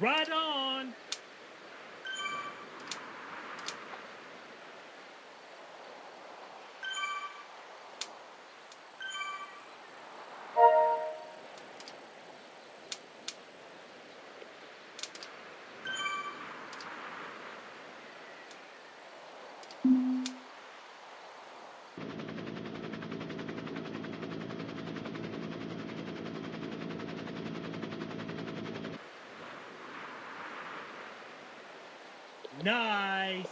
Right on! Nice!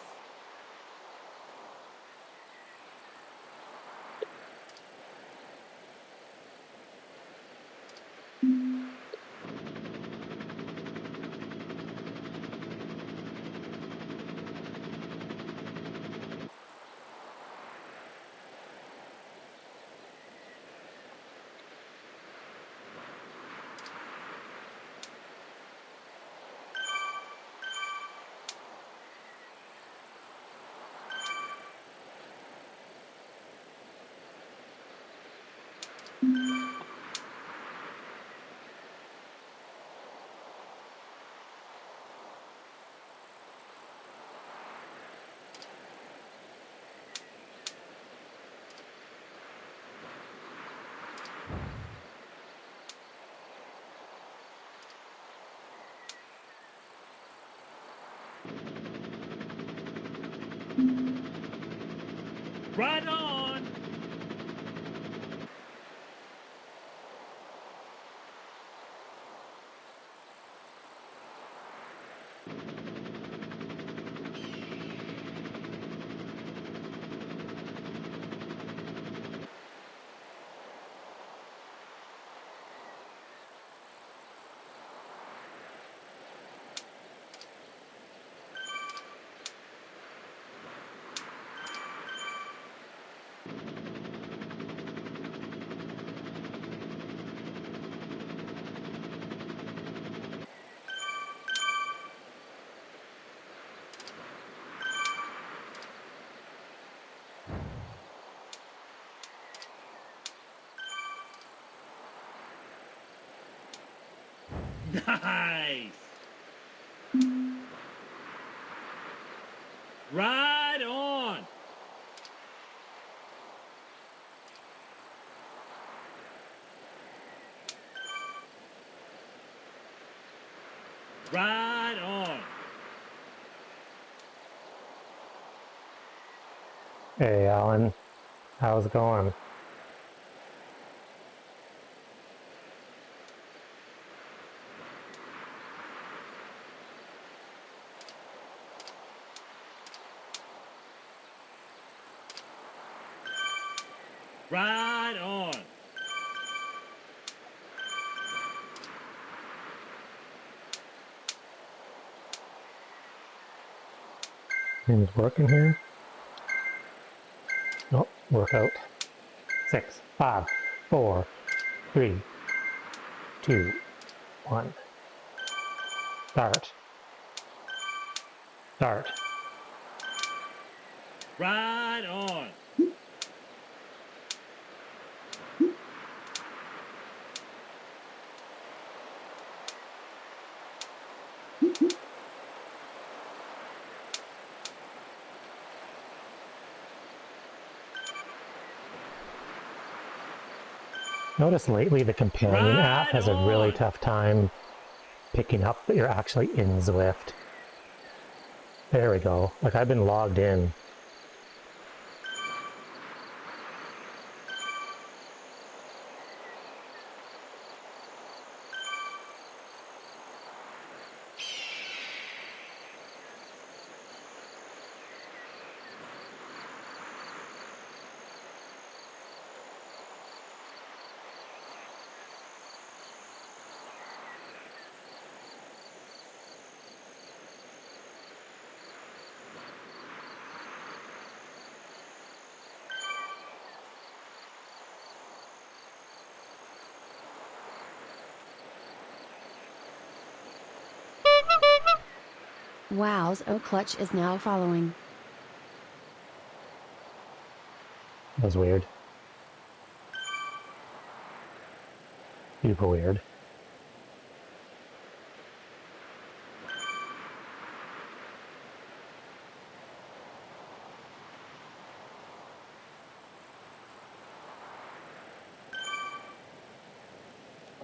Right on! Nice! Right on! Right on! Hey, Alan. How's it going? Right on! Things working here? Oh, workout. 6, 5, 4, 3, 2, 1. Start. Start. Right on! Notice lately the companion app Right has a really on! tough time picking up that you're actually in Zwift. There we go. Like, I've been logged in. Wow's O clutch is now following. That was weird. Super weird.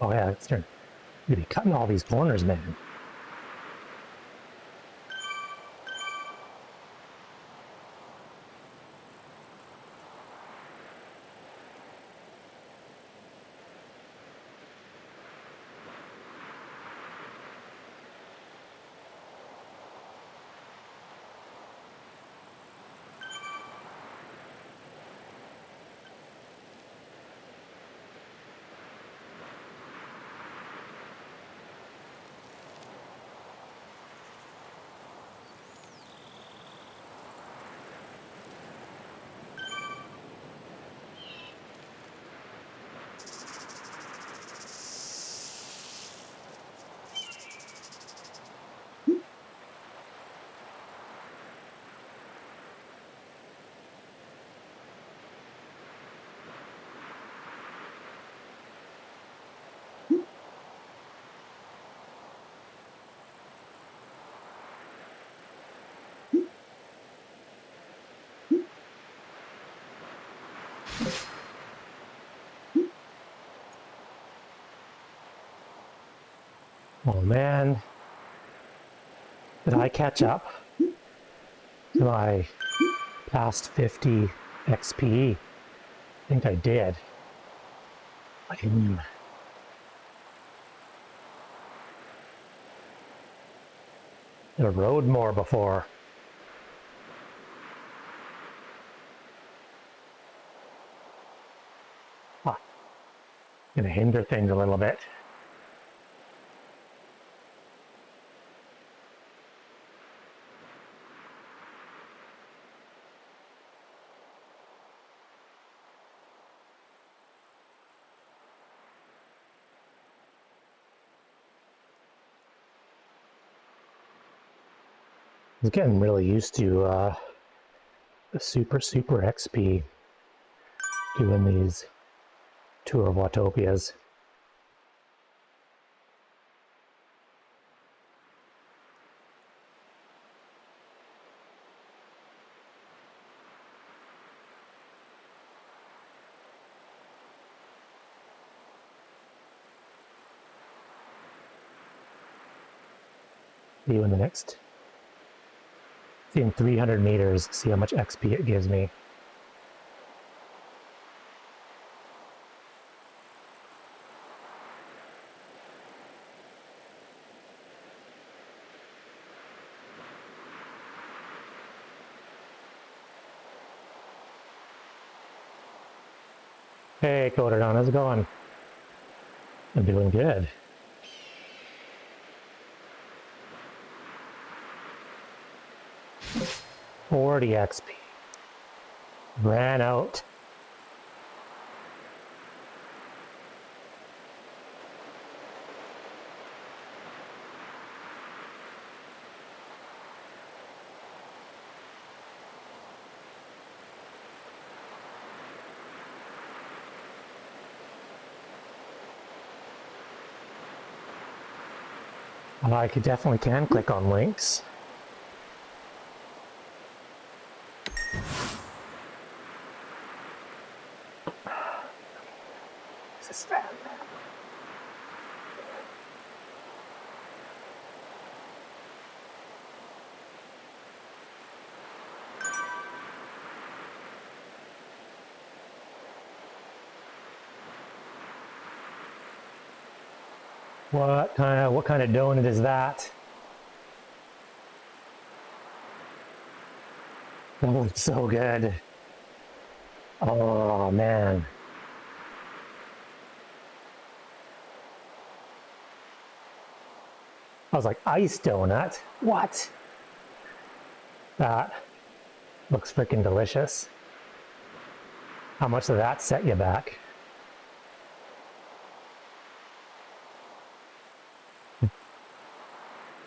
Oh yeah, it's turn. You're gonna be cutting all these corners, man. Oh man, did I catch up to my past 50 XP? I think I did. I rode more before. Ah, gonna hinder things a little bit. I was getting really used to the super XP doing these tour of Watopias. See you in the next. See in 300 meters, see how much XP it gives me. Hey, Coderdon, how's it going? I'm doing good. $40 XP. Ran out. I definitely can click on links. This is bad. What kind of donut is that? That looks so good. Oh man. I was like, ice donut? What? That looks freaking delicious. How much did that set you back?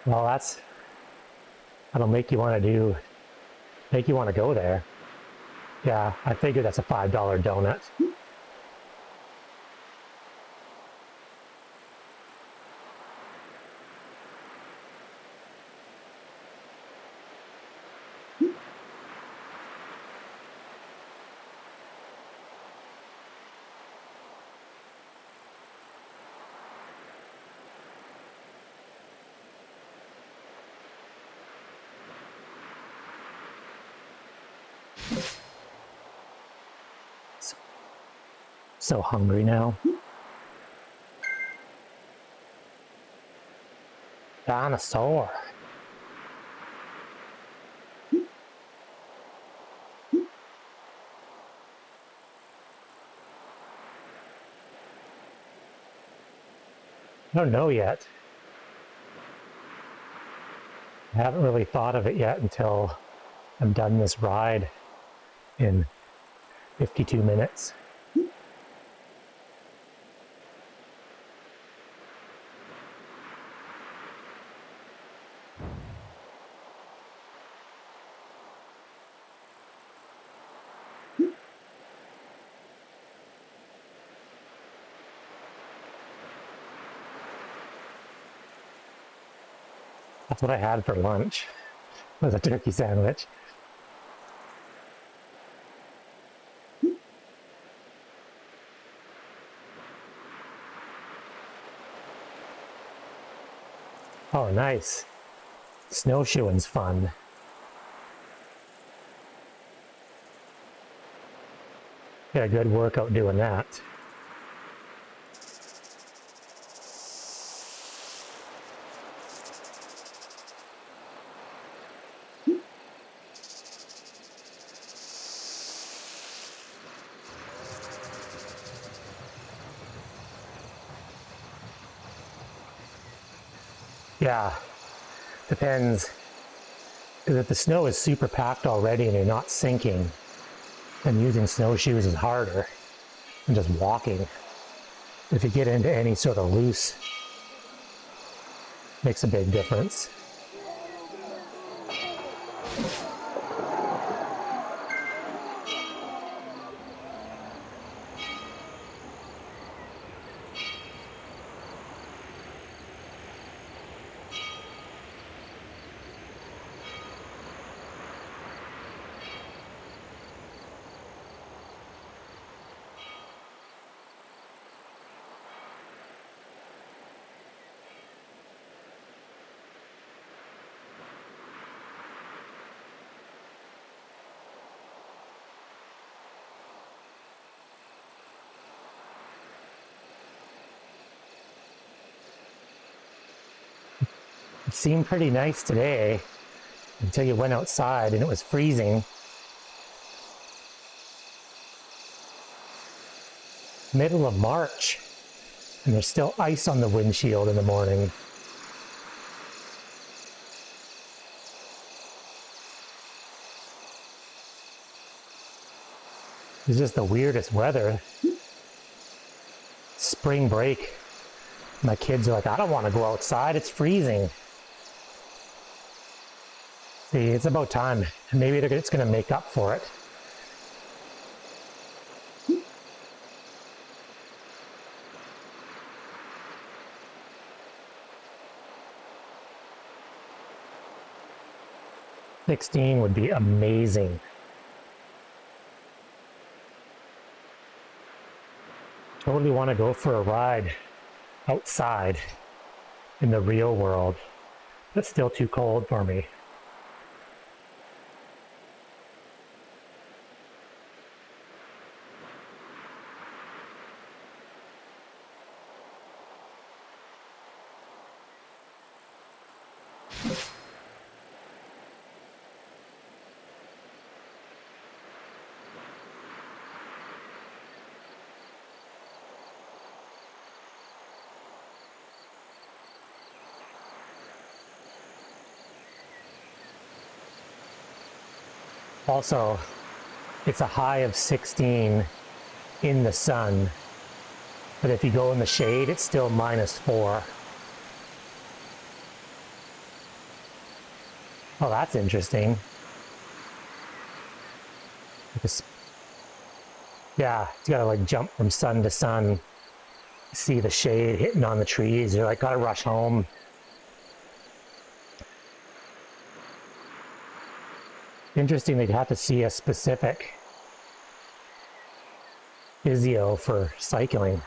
Well, that'll make you want to go there. Yeah, I figured that's a $5 donut. So hungry now. Dinosaur. I don't know yet. I haven't really thought of it yet until I'm done this ride in 52 minutes. That's what I had for lunch, was a turkey sandwich. Oh, nice. Snowshoeing's fun. Get a good workout doing that. Yeah, depends. Because if the snow is super packed already and you're not sinking, then using snowshoes is harder than just walking. If you get into any sort of loose, makes a big difference. It seemed pretty nice today until you went outside and it was freezing. Middle of March, and there's still ice on the windshield in the morning. It's just the weirdest weather. Spring break. My kids are like, I don't want to go outside, it's freezing. See, it's about time. Maybe it's going to make up for it. '16 would be amazing. Totally want to go for a ride outside in the real world. But still too cold for me. Also, it's a high of 16 in the sun, but if you go in the shade, it's still -4. Oh, that's interesting. Yeah, you gotta like jump from sun to sun, see the shade hitting on the trees. You're like, gotta rush home. Interesting, they'd have to see a specific physio for cycling.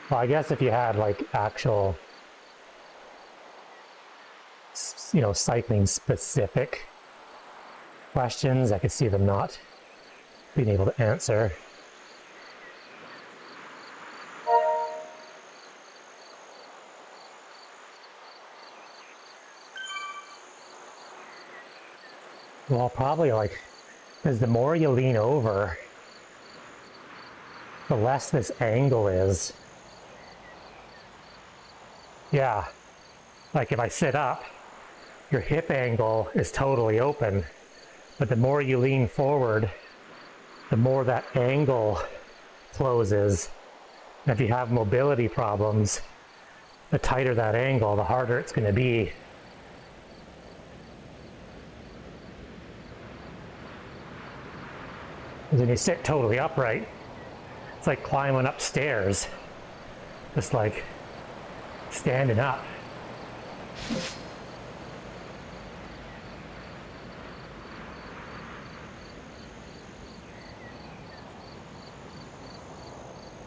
Well, I guess if you had like actual, cycling specific questions. I could see them not being able to answer. Well, probably like, because the more you lean over, the less this angle is. Yeah, like if I sit up, your hip angle is totally open, but the more you lean forward, the more that angle closes. And if you have mobility problems, the tighter that angle, the harder it's going to be. When you sit totally upright, it's like climbing upstairs, just like standing up.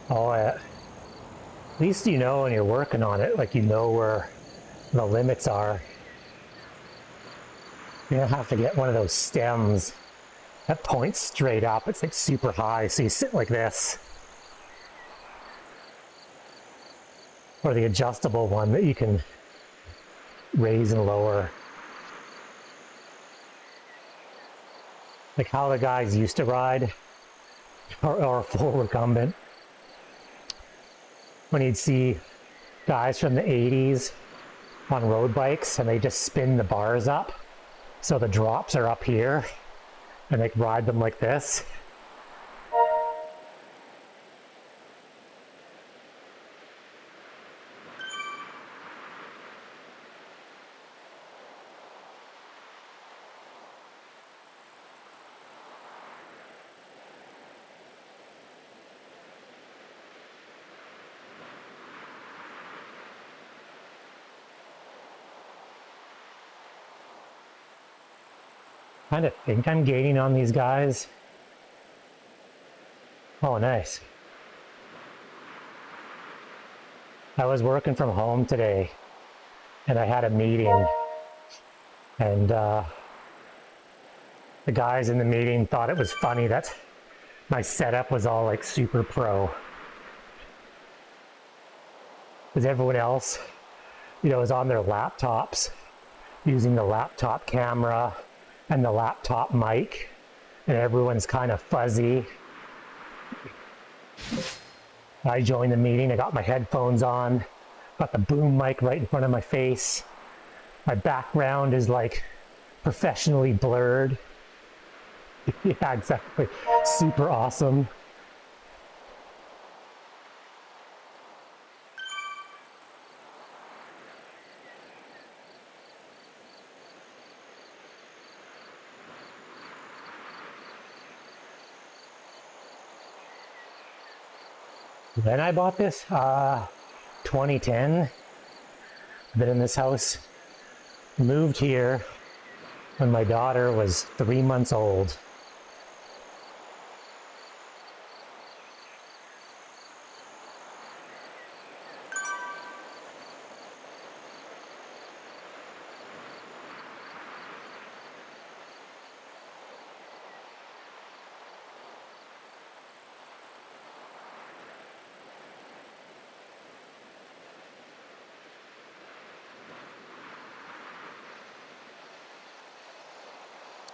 Oh, at least you know when you're working on it, like you know where the limits are. You're gonna have to get one of those stems that points straight up. It's like super high, so you sit like this. Or the adjustable one that you can raise and lower. Like how the guys used to ride, or a full recumbent. When you'd see guys from the 80s on road bikes and they just spin the bars up, so the drops are up here, and they ride them like this. Kind of think I'm gaining on these guys. Oh, nice. I was working from home today and I had a meeting, and the guys in the meeting thought it was funny that my setup was all like super pro. Because everyone else, you know, is on their laptops using the laptop camera and the laptop mic, and everyone's kind of fuzzy. I joined the meeting, I got my headphones on, got the boom mic right in front of my face. My background is like professionally blurred. Yeah, exactly. Super awesome. When I bought this, 2010. Been in this house, moved here when my daughter was 3 months old.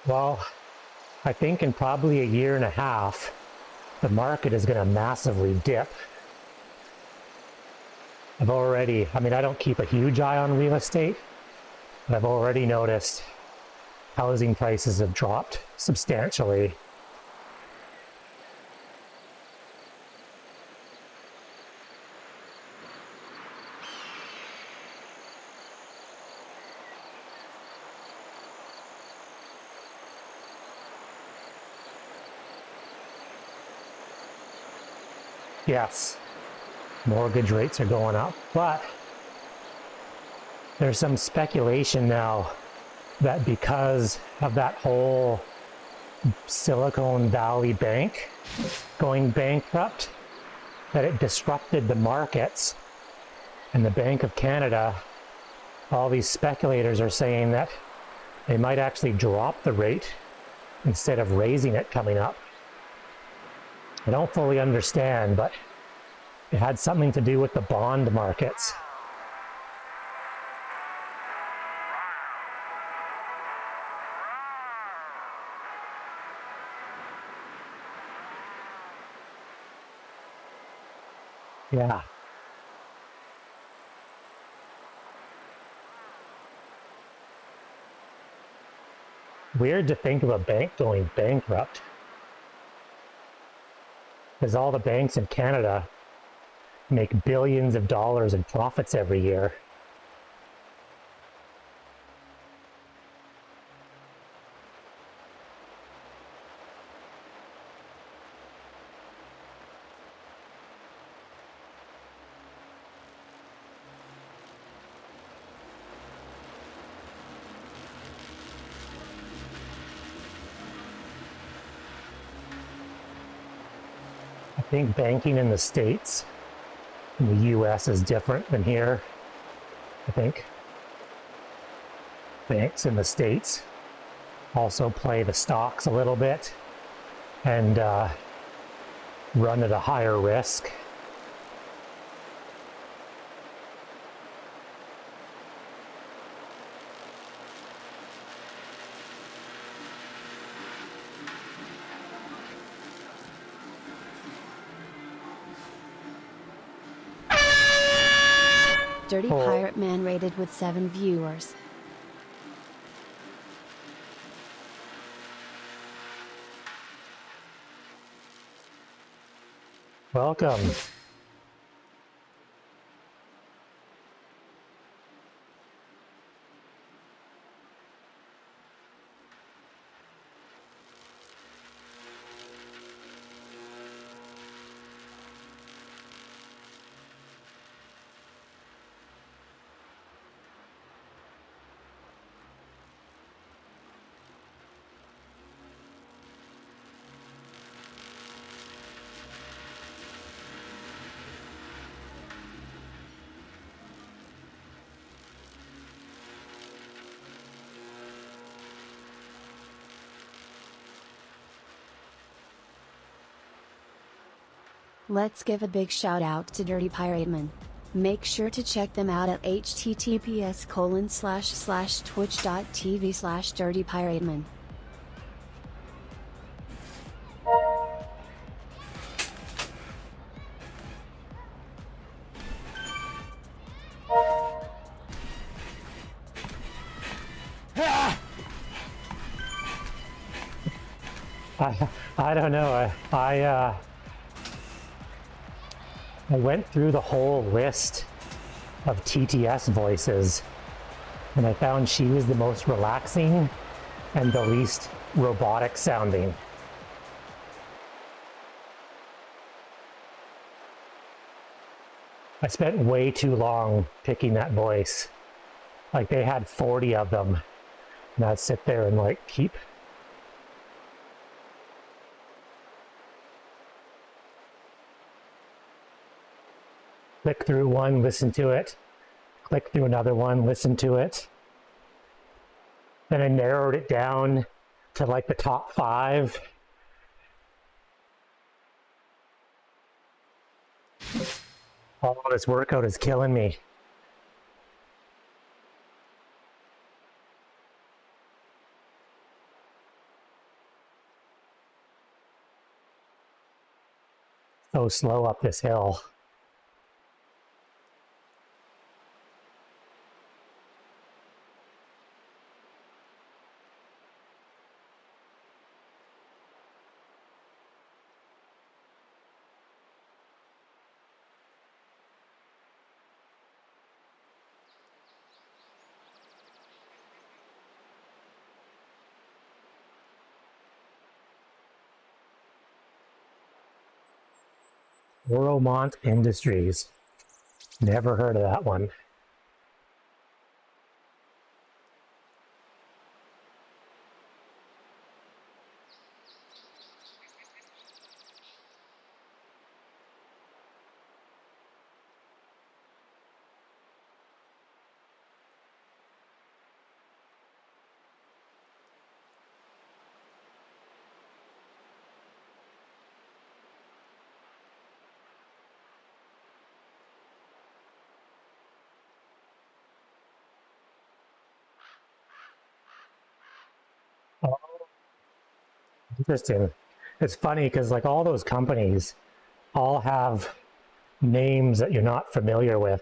Well, I think in probably a year and a half, the market is going to massively dip. I mean, I don't keep a huge eye on real estate, but I've already noticed housing prices have dropped substantially. Yes, mortgage rates are going up, but there's some speculation now that because of that whole Silicon Valley Bank going bankrupt, that it disrupted the markets. And the Bank of Canada, all these speculators are saying that they might actually drop the rate instead of raising it coming up. I don't fully understand, but it had something to do with the bond markets. Yeah. Weird to think of a bank going bankrupt, because all the banks in Canada make billions of dollars in profits every year. I think banking in the States, in the US, is different than here. I think banks in the States also play the stocks a little bit and run at a higher risk. Dirty Pirate Man rated with 7 viewers. Welcome. Let's give a big shout out to Dirty Pirate Man. Make sure to check them out at https://twitch.tv/dirtypirateman. I don't know. I went through the whole list of TTS voices, and I found she was the most relaxing and the least robotic sounding. I spent way too long picking that voice. Like, they had 40 of them, and I'd sit there and like keep click through one, listen to it, click through another one, listen to it. Then I narrowed it down to like the top 5. All this workout is killing me. So slow up this hill. Oromont Industries. Never heard of that one. interesting. It's funny because like all those companies all have names that you're not familiar with.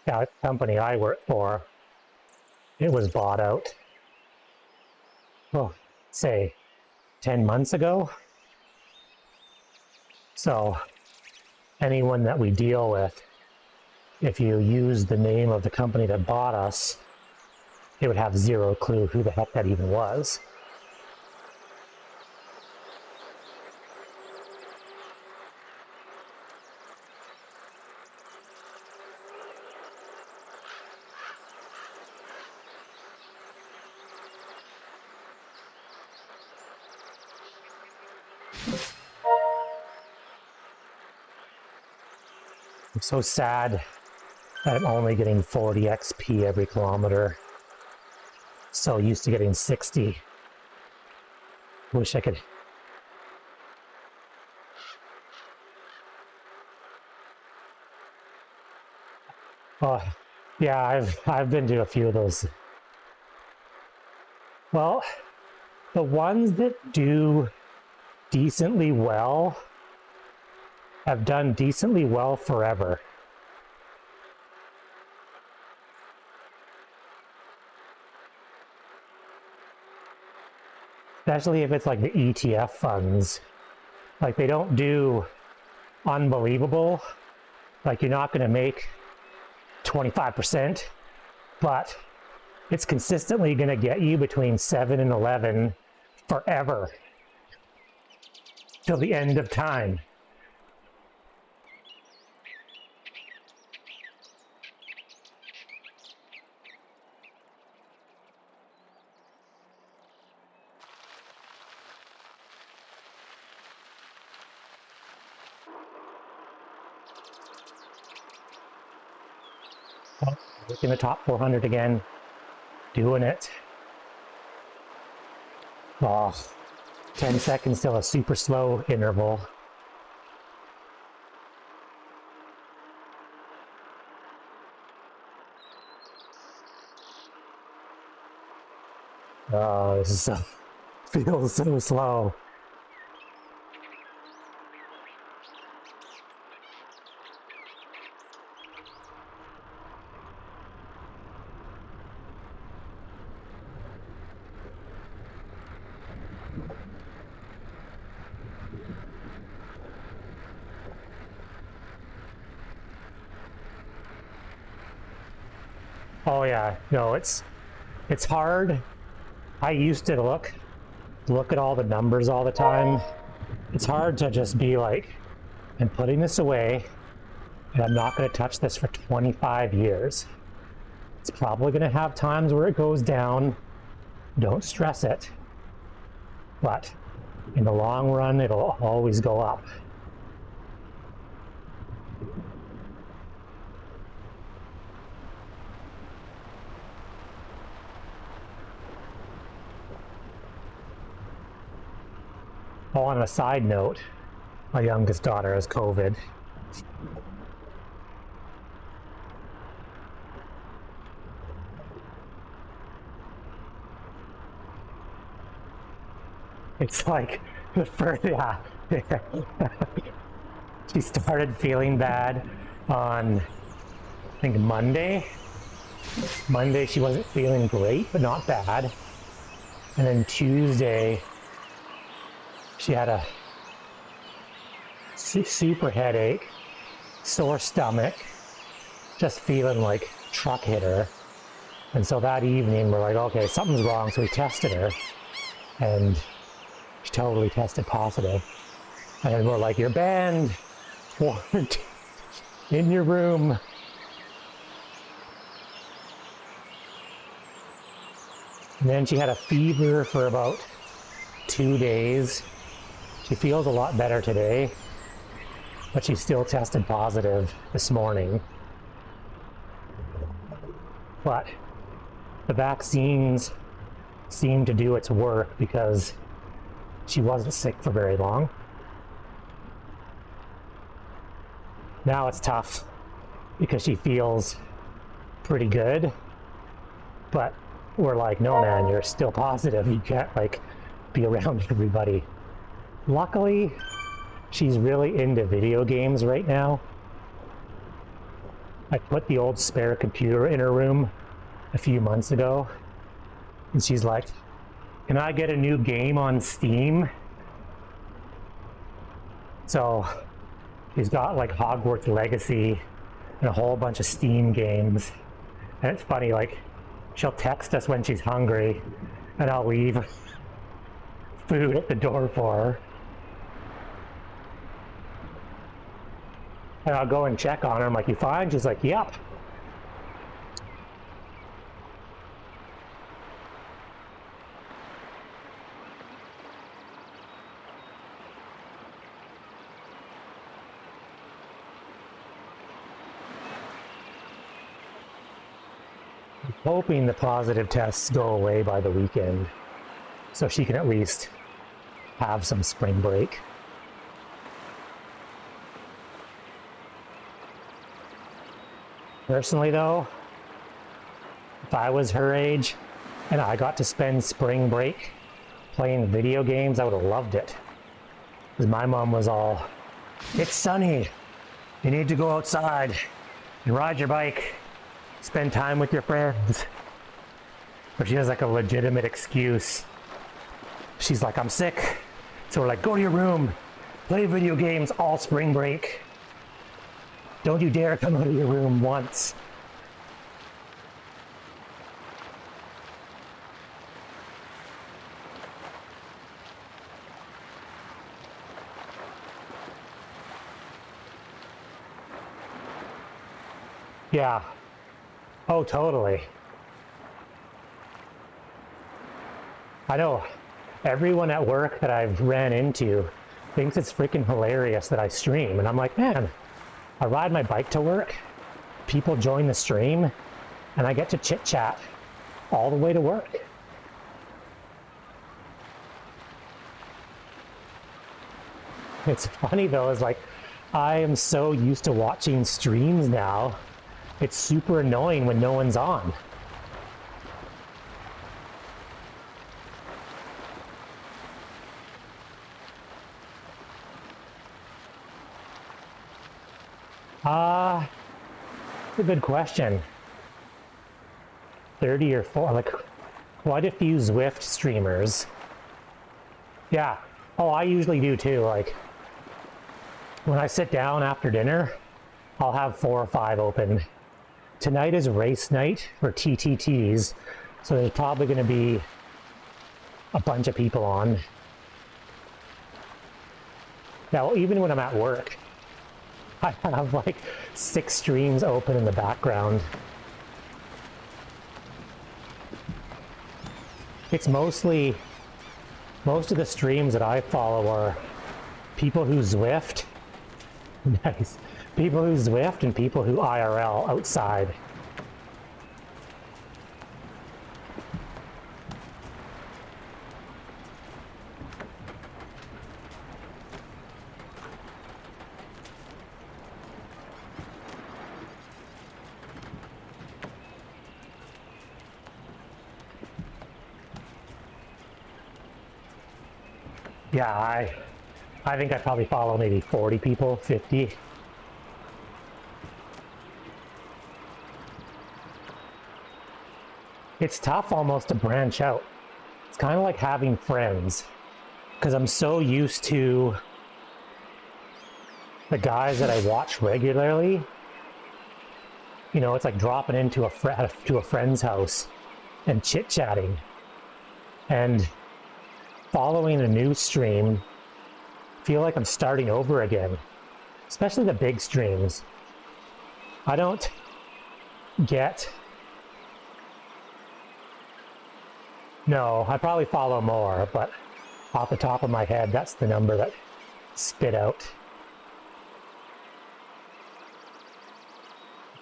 Yeah, the company I work for, it was bought out, well, say 10 months ago. So anyone that we deal with, if you use the name of the company that bought us, they would have zero clue who the heck that even was. I'm so sad that I'm only getting 40 XP every kilometer. So used to getting 60. Wish I could. Oh, yeah, I've been to a few of those. Well, the ones that do decently well have done decently well forever. Especially if it's like the ETF funds. Like they don't do unbelievable. Like you're not going to make 25%, but it's consistently going to get you between 7 and 11 forever. Till the end of time. Well, in the top 400 again, doing it. Oh, 10 seconds till a super slow interval. Oh, this is so, feels so slow. Oh yeah, no, it's hard. I used to look at all the numbers all the time. It's hard to just be like, I'm putting this away and I'm not going to touch this for 25 years. It's probably going to have times where it goes down. Don't stress it. But in the long run, it'll always go up. Oh, on a side note, my youngest daughter has COVID. It's like the first, yeah. She started feeling bad on, I think, Monday. Monday she wasn't feeling great, but not bad. And then Tuesday, she had a super headache, sore stomach, just feeling like truck hit her. And so that evening we're like, okay, something's wrong. So we tested her and she totally tested positive. And then we're like, you're banned. In your room. And then she had a fever for about 2 days. She feels a lot better today, but she still tested positive this morning. But the vaccines seemed to do its work because she wasn't sick for very long. Now it's tough because she feels pretty good, but we're like, no man, you're still positive. You can't like be around everybody. Luckily, she's really into video games right now. I put the old spare computer in her room a few months ago, and she's like, can I get a new game on Steam? So she's got like Hogwarts Legacy and a whole bunch of Steam games. And it's funny, like, she'll text us when she's hungry, and I'll leave food at the door for her. And I'll go and check on her. I'm like, you fine? She's like, yep. I'm hoping the positive tests go away by the weekend so she can at least have some spring break. Personally though, if I was her age and I got to spend spring break playing video games, I would have loved it. Because my mom was all, it's sunny, you need to go outside and ride your bike, spend time with your friends. But she has like a legitimate excuse. She's like, I'm sick. So we're like, go to your room, play video games all spring break. Don't you dare come out of your room once. Yeah. Oh, totally. I know everyone at work that I've ran into thinks it's freaking hilarious that I stream. And I'm like, man, I ride my bike to work, people join the stream, and I get to chit chat all the way to work. It's funny though, is like, I am so used to watching streams now, it's super annoying when no one's on. That's a good question. 30 or 4, like quite a few Zwift streamers. Yeah, oh, I usually do too. Like when I sit down after dinner, I'll have 4 or 5 open. Tonight is race night for TTTs, so there's probably going to be a bunch of people on. Now, even when I'm at work, I have like 6 streams open in the background. It's most of the streams that I follow are people who Zwift. Nice. People who Zwift and people who IRL outside. Yeah, I think I probably follow maybe 40 people, 50. It's tough almost to branch out. It's kind of like having friends, because I'm so used to the guys that I watch regularly. You know, it's like dropping into a friend's house and chit-chatting. And following a new stream, I feel like I'm starting over again, especially the big streams. I don't get... No, I probably follow more, but off the top of my head, that's the number that spit out.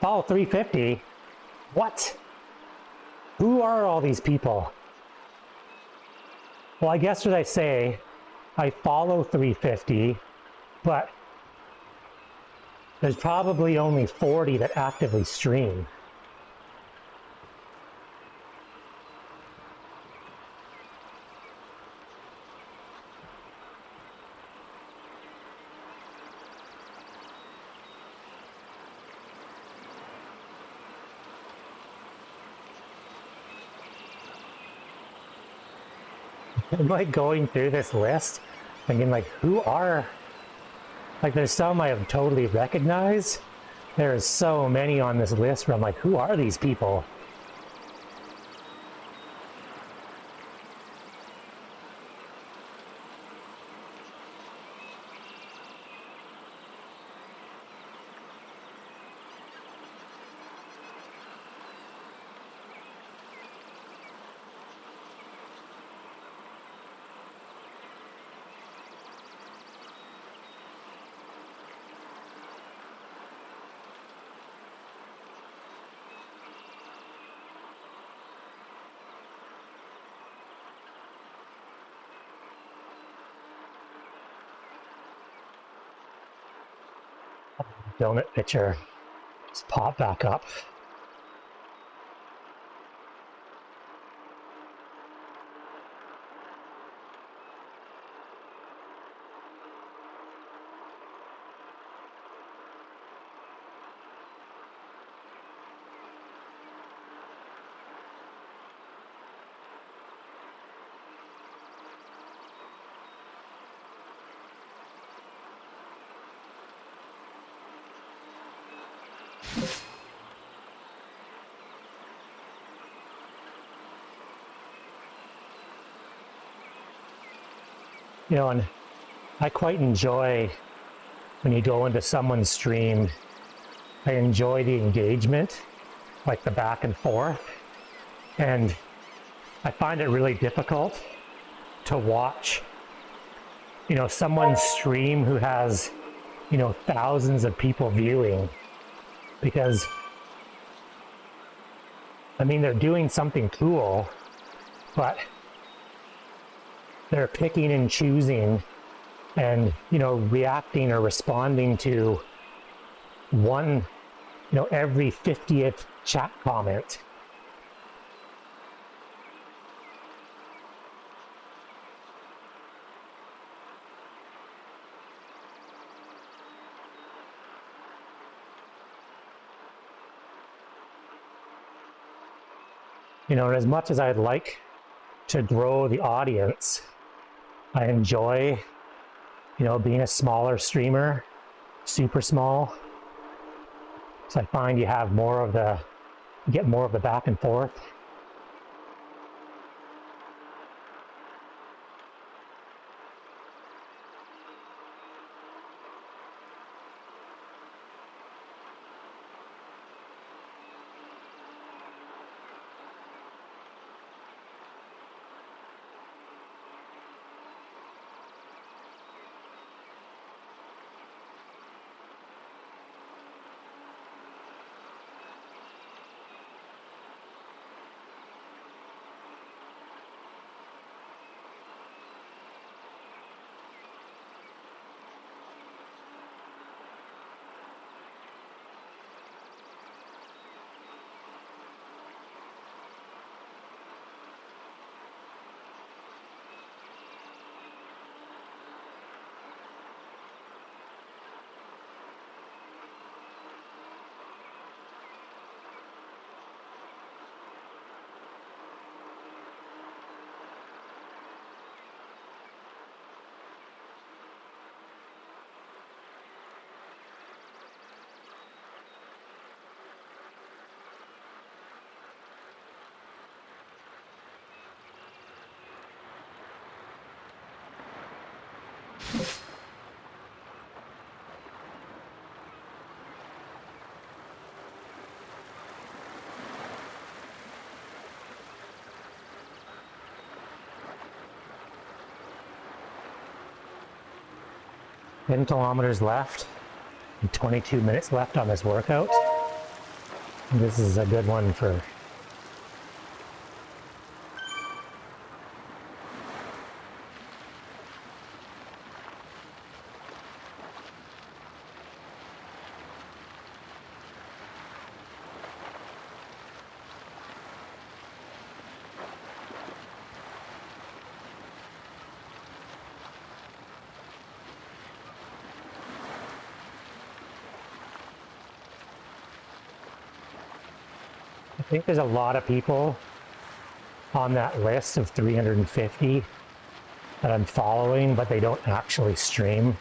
Follow 350? What? Who are all these people? Well, I guess what I say, I follow 350, but there's probably only 40 that actively stream. I'm like going through this list, thinking like, who are, like there's some I have totally recognized. There's so many on this list where I'm like, who are these people? Donut picture just pop back up. You know, and I quite enjoy when you go into someone's stream. I enjoy the engagement, like the back and forth, and I find it really difficult to watch, you know, someone's stream who has, you know, thousands of people viewing, because I mean, they're doing something cool, but they're picking and choosing and, you know, reacting or responding to one, you know, every 50th chat comment. You know, as much as I'd like to grow the audience, I enjoy, you know, being a smaller streamer, super small. So I find you have more of the, you get more of the back and forth. 10 kilometers left and 22 minutes left on this workout. This is a good one for I think there's a lot of people on that list of 350 that I'm following, but they don't actually stream.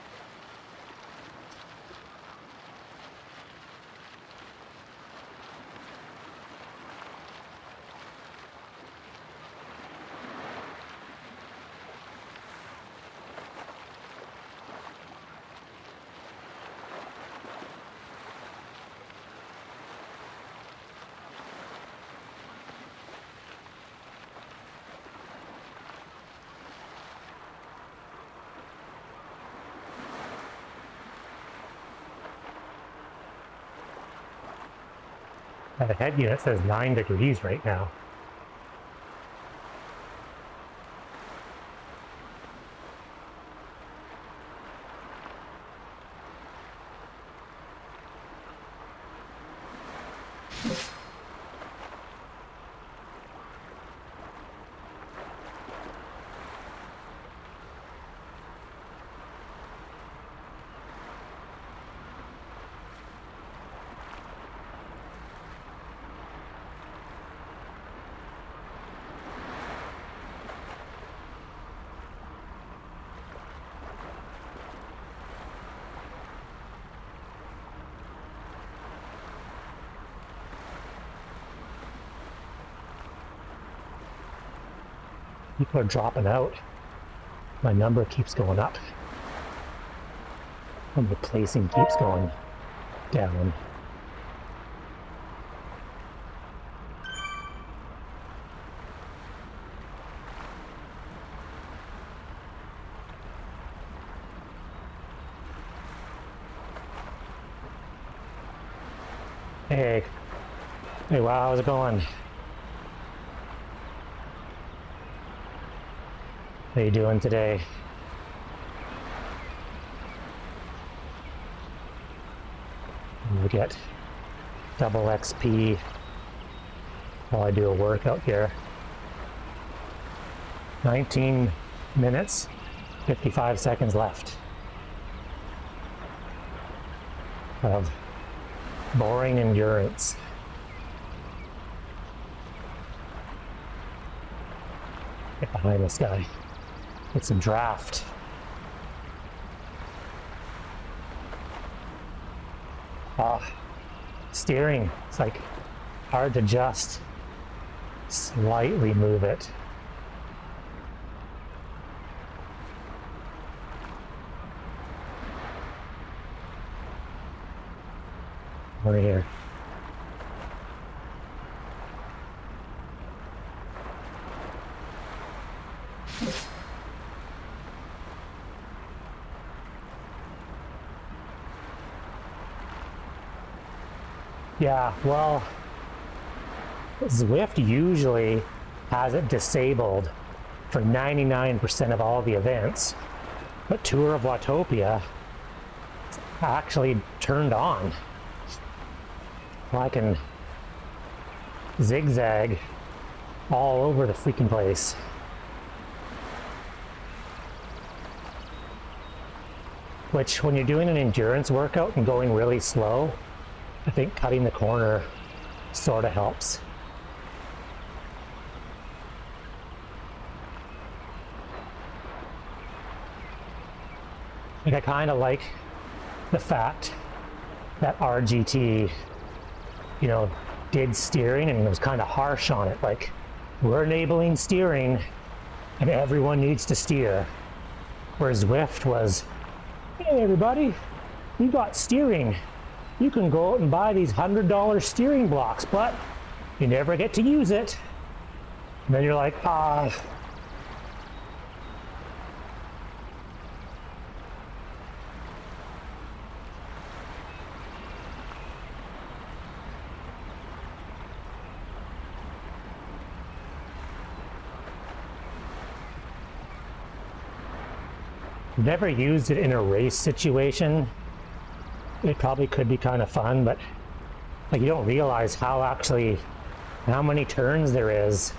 The head unit says 9 degrees right now. People are dropping out. My number keeps going up. And the placing keeps going down. Hey. Hey, wow, how's it going? How you doing today? We get double XP while I do a workout here. 19 minutes, 55 seconds left of boring endurance. Get behind this guy. Get some draft. Steering, it's like hard to just slightly move it. Over here. Yeah, well, Zwift usually has it disabled for 99% of all the events, but Tour of Watopia actually turned on. Well, I can zigzag all over the freaking place. Which, when you're doing an endurance workout and going really slow, I think cutting the corner sort of helps. Like, I kind of like the fact that RGT, you know, did steering and was kind of harsh on it. Like, we're enabling steering and everyone needs to steer. Whereas Zwift was, hey everybody, you got steering. You can go out and buy these $100 steering blocks, but you never get to use it. And then you're like, Never used it in a race situation. It probably could be kind of fun, but like you don't realize how many turns there is.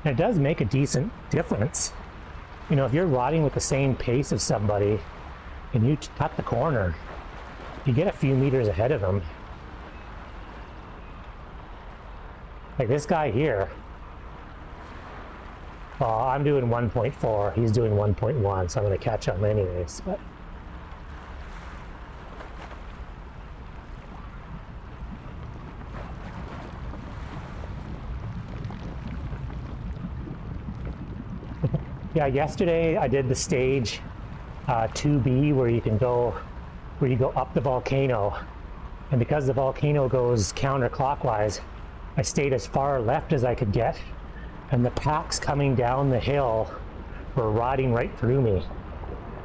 And it does make a decent difference. You know, if you're riding with the same pace of somebody and you cut the corner, you get a few meters ahead of them. Like this guy here, well, I'm doing 1.4, he's doing 1.1, so I'm going to catch him anyways. But yeah, yesterday I did the stage 2B where you go up the volcano, and because the volcano goes counterclockwise, I stayed as far left as I could get, and the packs coming down the hill were riding right through me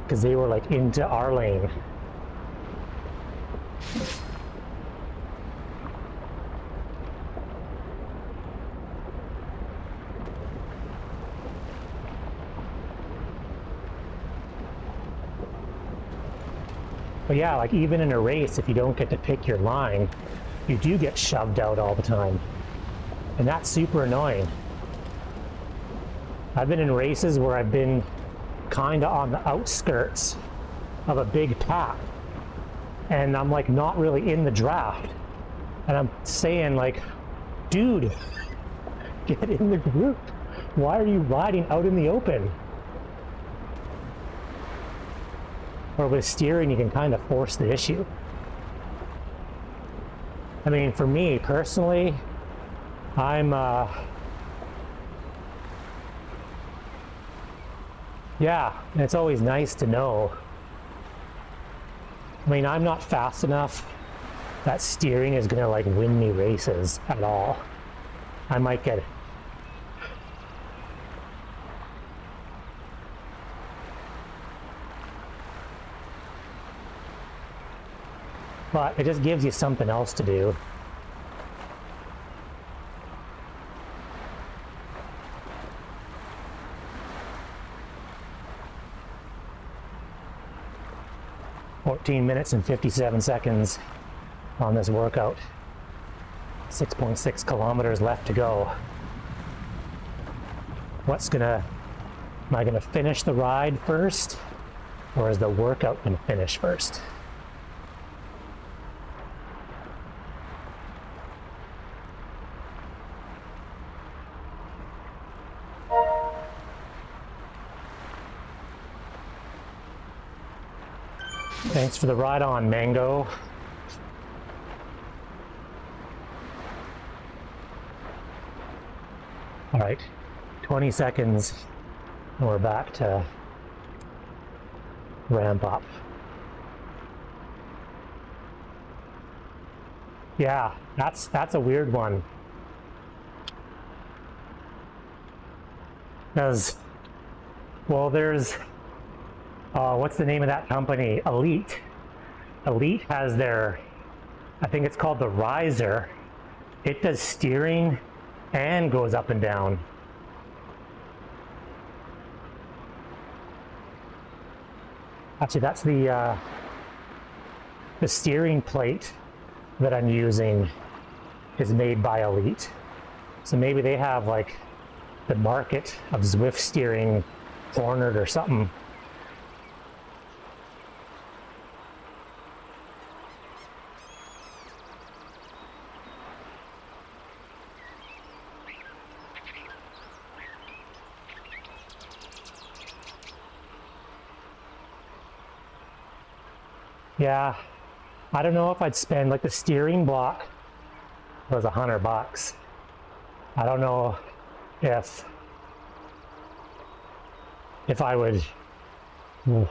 because they were like into our lane. But yeah, like even in a race, if you don't get to pick your line, you do get shoved out all the time. And that's super annoying. I've been in races where I've been kind of on the outskirts of a big pack, and I'm like not really in the draft. And I'm saying like, dude, get in the group. Why are you riding out in the open? Or with steering, you can kind of force the issue. I mean, for me personally, yeah, and it's always nice to know. I mean, I'm not fast enough that steering is gonna like win me races at all. I might get it. But it just gives you something else to do. .14 minutes and 57 seconds on this workout. 6.6 kilometers left to go. Am I gonna finish the ride first, or is the workout gonna finish first? Thanks for the ride on, Mango. All right, 20 seconds, and we're back to ramp up. Yeah, that's a weird one. Because, well, there's what's the name of that company? Elite. Elite has their, I think it's called the riser. It does steering and goes up and down. Actually, that's the steering plate that I'm using is made by Elite. So maybe they have like the market of Zwift steering cornered or something. Yeah, I don't know if I'd spend, like the steering block was $100. I don't know if I would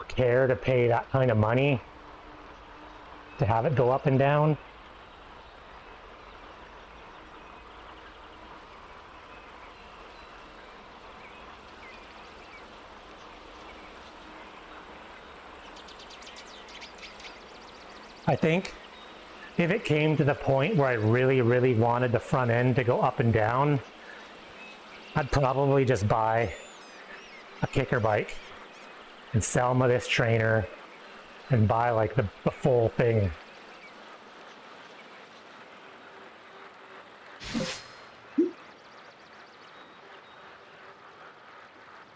care to pay that kind of money to have it go up and down. I think if it came to the point where I really, really wanted the front end to go up and down, I'd probably just buy a kicker bike and sell me this trainer and buy like the full thing.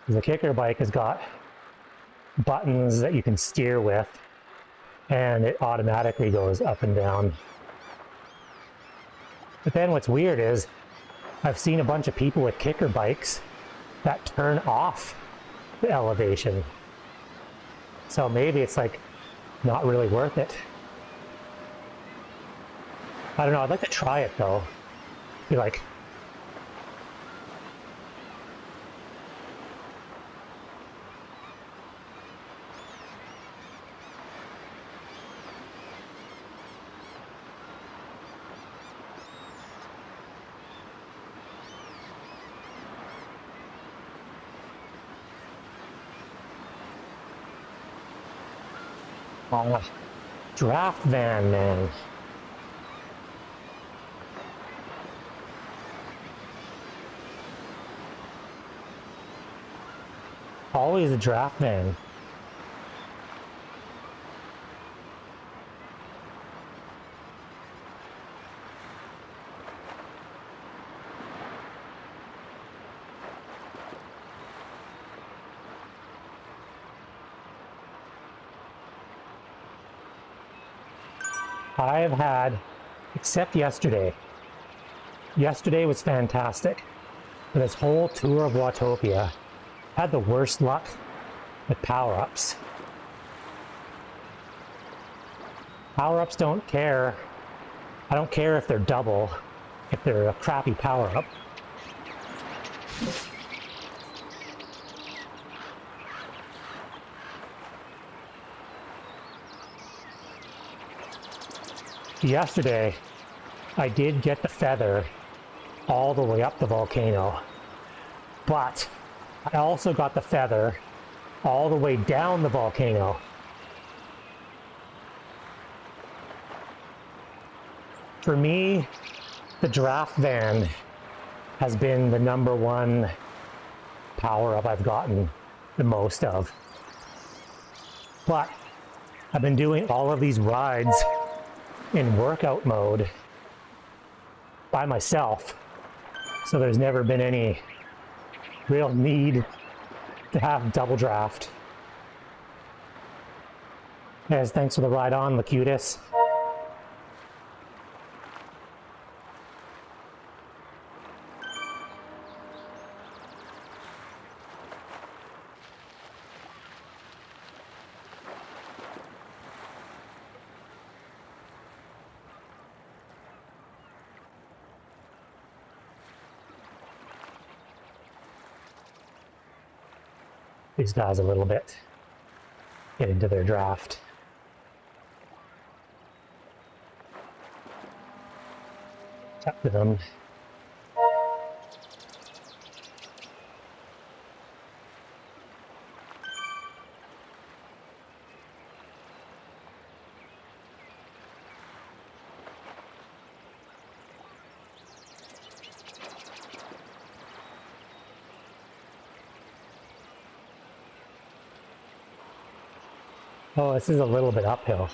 The kicker bike has got buttons that you can steer with, and it automatically goes up and down. But then what's weird is I've seen a bunch of people with kicker bikes that turn off the elevation. So maybe it's like not really worth it. I don't know, I'd like to try it though. Be like, oh, draft van, man. Always a draft van. I've had, except yesterday. Yesterday was fantastic. For this whole tour of Watopia, had the worst luck with power-ups. Power-ups don't care. I don't care if they're double, if they're a crappy power-up. Yesterday, I did get the feather all the way up the volcano, but I also got the feather all the way down the volcano. For me, the draft van has been the #1 power-up I've gotten the most of. But I've been doing all of these rides in workout mode by myself, so there's never been any real need to have double draft. Guys, thanks for the ride on, Lacutus. These guys a little bit, get into their draft. Tap to them. Oh, this is a little bit uphill.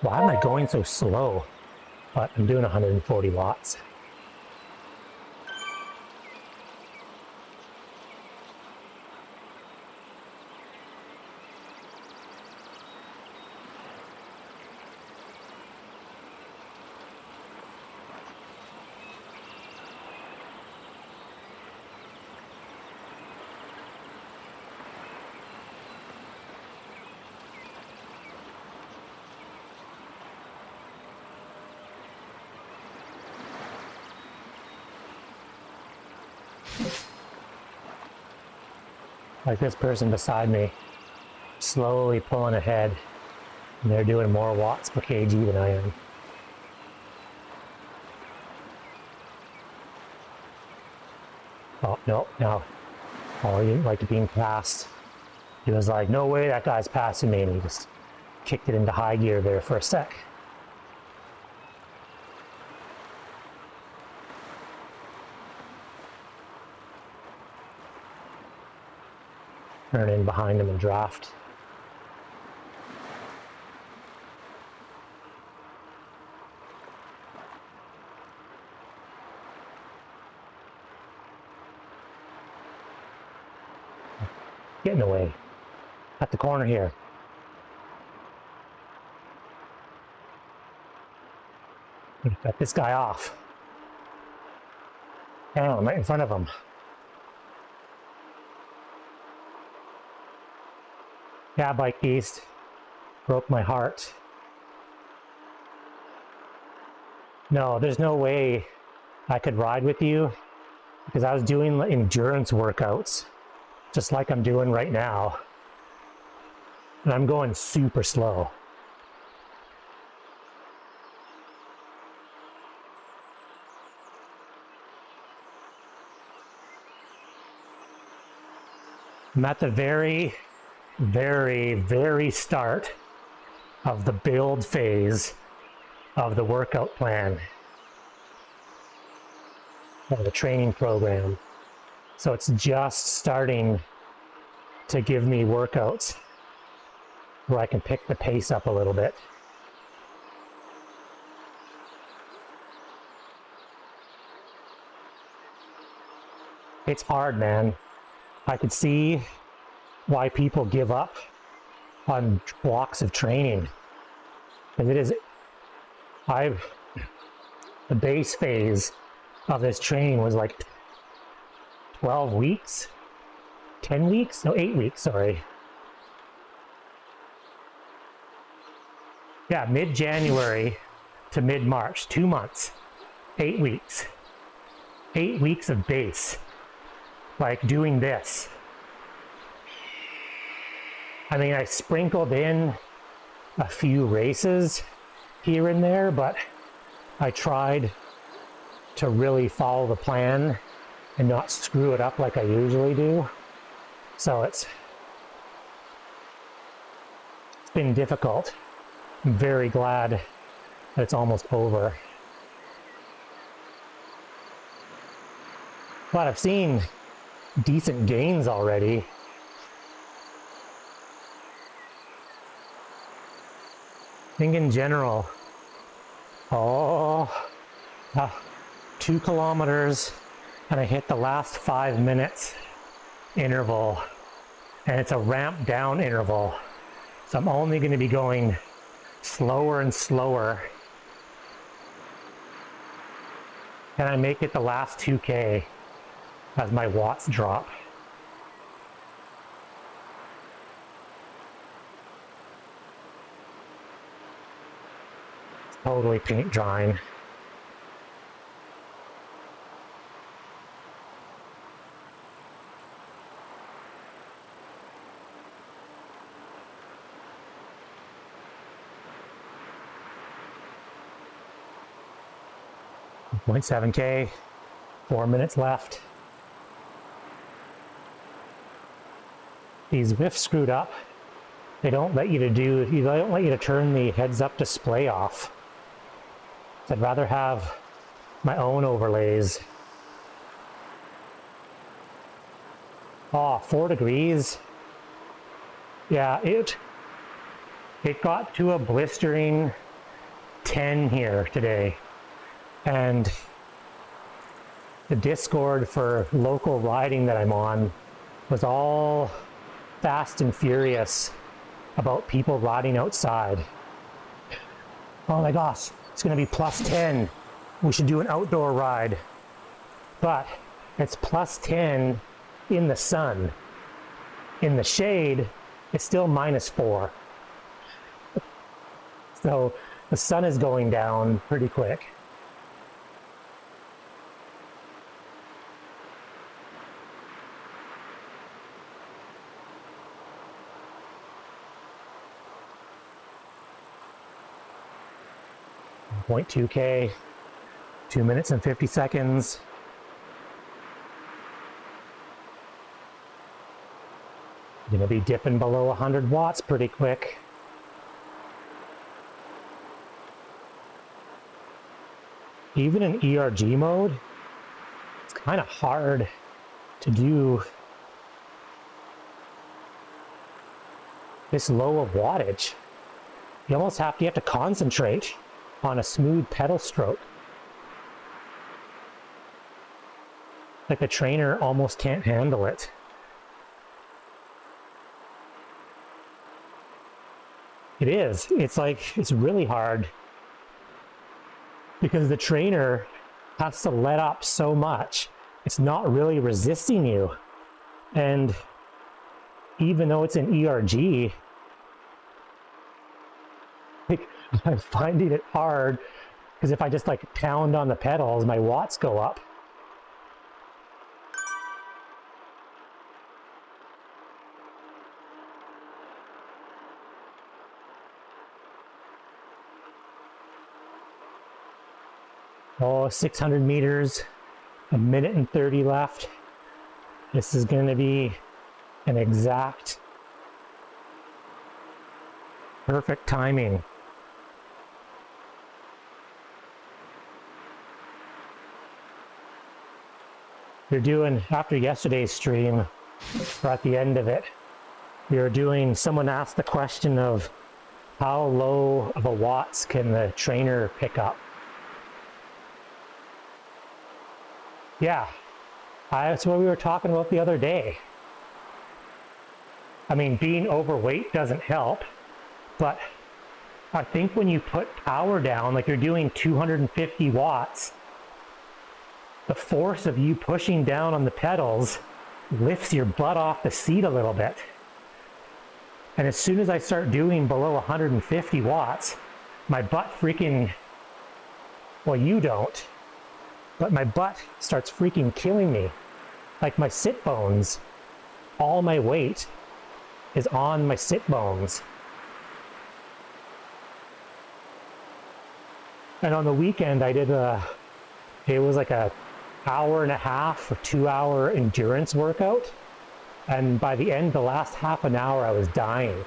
Why am I going so slow? But I'm doing 140 watts. Like this person beside me, slowly pulling ahead, and they're doing more watts per kg than I am. Oh, no, no. Oh, he didn't like to being passed. He was like, no way that guy's passing me, and he just kicked it into high gear there for a sec. turn in behind him and draft. Get in the way. At the corner here. Got this guy off. Down, right in front of him. Yeah, bike beast. Broke my heart. No, there's no way I could ride with you because I was doing endurance workouts, just like I'm doing right now. And I'm going super slow. I'm at the very, very, very start of the build phase of the workout plan, of the training program. So it's just starting to give me workouts where I can pick the pace up a little bit. It's hard, man. I could see why people give up on blocks of training. And it is, the base phase of this training was like 12 weeks, 10 weeks, no, 8 weeks, sorry. Yeah, mid-January to mid-March, 2 months, 8 weeks. 8 weeks of base, like doing this. I mean, I sprinkled in a few races here and there, but I tried to really follow the plan and not screw it up like I usually do. So it's been difficult. I'm very glad that it's almost over. But I've seen decent gains already. I think in general, 2 kilometers, and I hit the last 5 minutes interval, and it's a ramp down interval. So I'm only going to be going slower and slower. Can I make it the last 2K as my watts drop? It's totally paint drying. .7K, 4 minutes left. These whiffs screwed up. They don't let you to turn the heads-up display off. So I'd rather have my own overlays. Oh, 4 degrees. Yeah, it got to a blistering 10 here today. And the Discord for local riding that I'm on was all fast and furious about people riding outside. Oh my gosh, it's gonna be +10. We should do an outdoor ride. But it's +10 in the sun. In the shade, it's still -4. So the sun is going down pretty quick. .2K, 2 minutes and 50 seconds. Gonna be dipping below 100 watts pretty quick. Even in ERG mode, it's kind of hard to do this low of wattage. You almost have to concentrate on a smooth pedal stroke. Like the trainer almost can't handle it. It is. It's like, it's really hard because the trainer has to let up so much. It's not really resisting you. And even though it's an ERG, like, I'm finding it hard because if I just like pound on the pedals, my watts go up. Oh, 600 meters, a minute and 30 left. This is going to be an exact, perfect timing. You're doing, after yesterday's stream, or at the end of it, you're doing, someone asked the question of how low of a watts can the trainer pick up? Yeah, that's what we were talking about the other day. I mean, being overweight doesn't help, but I think when you put power down, like you're doing 250 watts, the force of you pushing down on the pedals lifts your butt off the seat a little bit. And as soon as I start doing below 150 watts, my butt freaking, well, you don't, but my butt starts freaking killing me. Like my sit bones, all my weight is on my sit bones. And on the weekend I did it was like a hour and a half or 2 hour endurance workout. And by the end, the last half an hour, I was dying.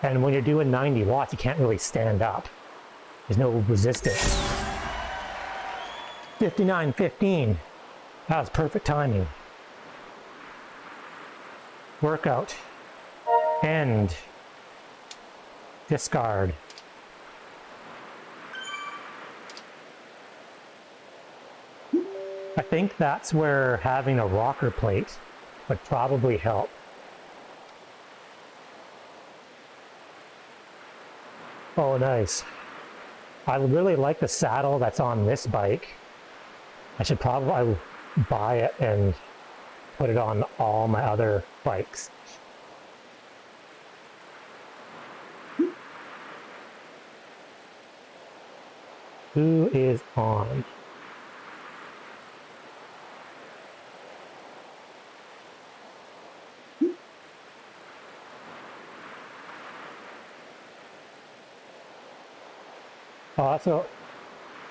And when you're doing 90 watts, you can't really stand up. There's no resistance. 59:15. That was perfect timing. Workout. End. Discard. I think that's where having a rocker plate would probably help. Oh, nice. I really like the saddle that's on this bike. I should probably buy it and put it on all my other bikes. Who is on? Also,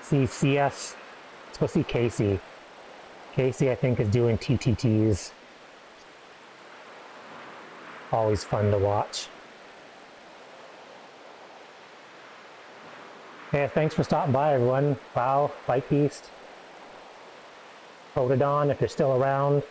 see CS, let's go see Casey. Casey, I think, is doing TTTs. Always fun to watch. Hey, thanks for stopping by, everyone. Wow, Bike Beast. Protodon, if you're still around.